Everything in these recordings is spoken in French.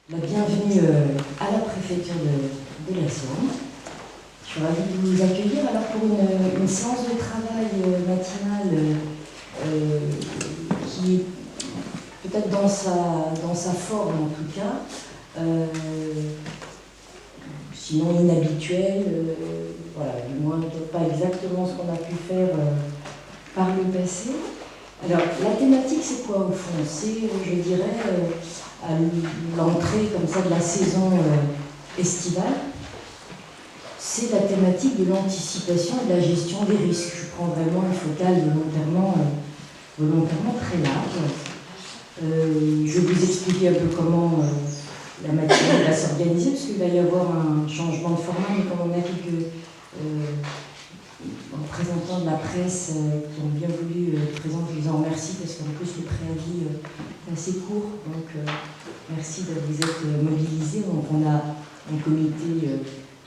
La bienvenue à la préfecture de la Somme. Je suis ravie de vous accueillir alors pour une séance de travail matinale qui est peut-être dans sa forme en tout cas, sinon inhabituelle, voilà, du moins peut-être pas exactement ce qu'on a pu faire par le passé. Alors la thématique c'est quoi au fond? C'est, je dirais, à l'entrée comme ça de la saison estivale, c'est la thématique de l'anticipation et de la gestion des risques. Je prends vraiment une focale volontairement très large. Je vais vous expliquer un peu comment la matinée va s'organiser, parce qu'il va y avoir un changement de format, mais comme on a quelques représentants de la presse qui ont bien voulu être présents, je vous en remercie, parce qu'en plus le préavis est assez court, donc merci de vous être mobilisés. Donc on a un comité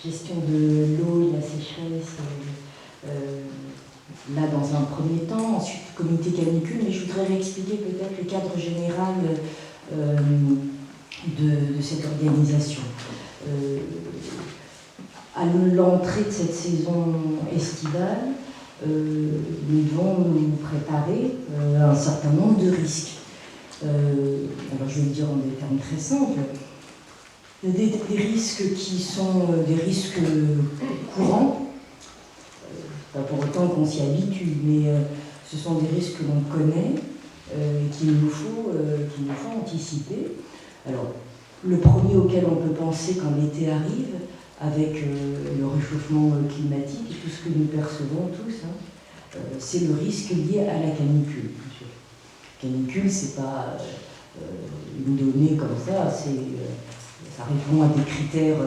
gestion de l'eau et de la sécheresse, là dans un premier temps, ensuite comité canicule, mais je voudrais réexpliquer peut-être le cadre général de cette organisation. À l'entrée de cette saison estivale, nous devons nous préparer à un certain nombre de risques. Alors je vais le dire en des termes très simples. Il y a des risques qui sont des risques courants, pas pour autant qu'on s'y habitue, mais ce sont des risques que l'on connaît et qu'il nous faut anticiper. Alors, le premier auquel on peut penser quand l'été arrive, avec le réchauffement climatique et tout ce que nous percevons tous, c'est le risque lié à la canicule. Canicule, c'est pas une donnée comme ça, ça répond à des critères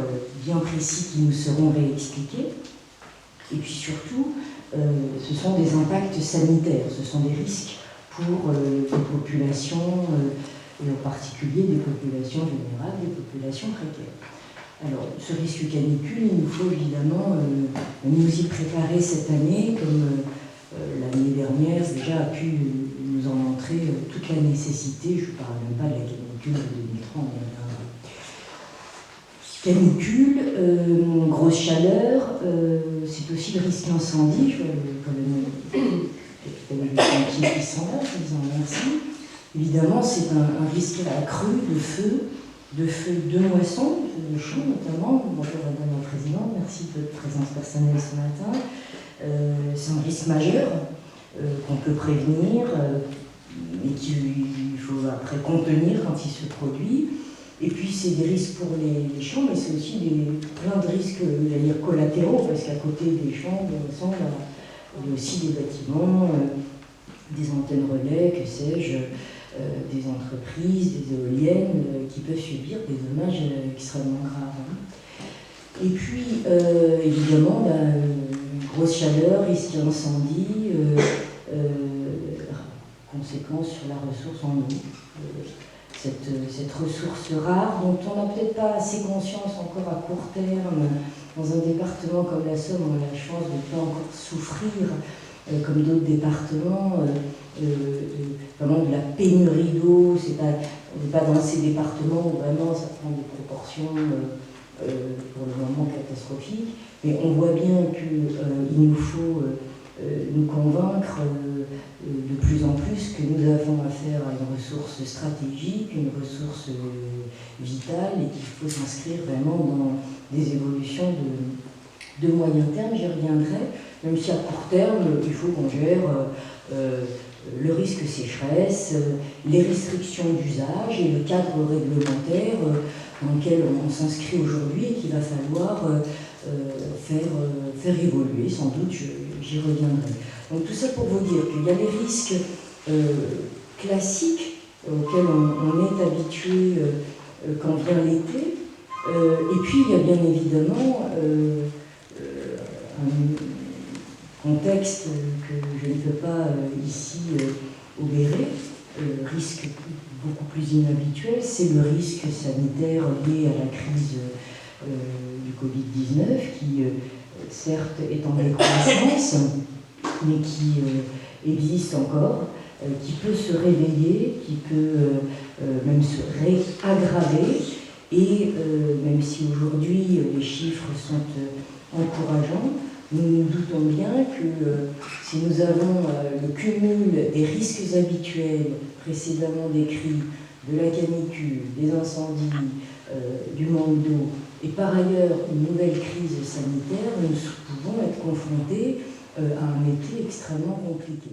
bien précis qui nous seront réexpliqués. Et puis surtout, ce sont des impacts sanitaires, ce sont des risques pour les populations, et en particulier des populations vulnérables, des populations précaires. Alors, ce risque canicule, il nous faut évidemment nous y préparer cette année, comme l'année dernière déjà a pu nous en montrer toute la nécessité. Je ne parle même pas de la canicule de 2003, on y reviendra. Canicule, grosse chaleur, c'est aussi le risque incendie. Je vois le capitaine de pompier qui s'en va, je vous en remercie. Évidemment, c'est un risque accru de feu de moisson, de champs notamment. Bonjour Madame la Présidente, merci de votre présence personnelle ce matin. C'est un risque majeur qu'on peut prévenir et qu'il faut après contenir quand il se produit. Et puis c'est des risques pour les champs, mais c'est aussi plein de risques collatéraux, parce qu'à côté des champs, il y a aussi des bâtiments, des antennes relais, que sais-je, des entreprises, des éoliennes qui peuvent subir des dommages extrêmement graves. Et puis, évidemment, grosse chaleur, risque d'incendie, conséquences sur la ressource en eau. Cette ressource rare, dont on n'a peut-être pas assez conscience encore à court terme. Dans un département comme la Somme, on a la chance de ne pas encore souffrir, comme d'autres départements, vraiment de la pénurie d'eau. On n'est pas dans ces départements où vraiment ça prend des proportions pour le moment catastrophiques, mais on voit bien qu'il nous faut nous convaincre de plus en plus que nous avons affaire à une ressource stratégique, une ressource vitale, et qu'il faut s'inscrire vraiment dans des évolutions de moyen terme. J'y reviendrai, même si à court terme, il faut qu'on gère le risque sécheresse, les restrictions d'usage et le cadre réglementaire dans lequel on s'inscrit aujourd'hui et qu'il va falloir faire évoluer, sans doute, j'y reviendrai. Donc tout ça pour vous dire qu'il y a les risques classiques auxquels on est habitué quand vient l'été, et puis il y a bien évidemment un contexte que je ne peux pas ici obérer, risque beaucoup plus inhabituel, c'est le risque sanitaire lié à la crise du Covid-19 qui, certes, est en décroissance, mais qui existe encore, qui peut se réveiller, qui peut même se réaggraver, Et même si aujourd'hui les chiffres sont encourageants, nous nous doutons bien que si nous avons le cumul des risques habituels précédemment décrits, de la canicule, des incendies, du manque d'eau, et par ailleurs une nouvelle crise sanitaire, nous pouvons être confrontés à un été extrêmement compliqué.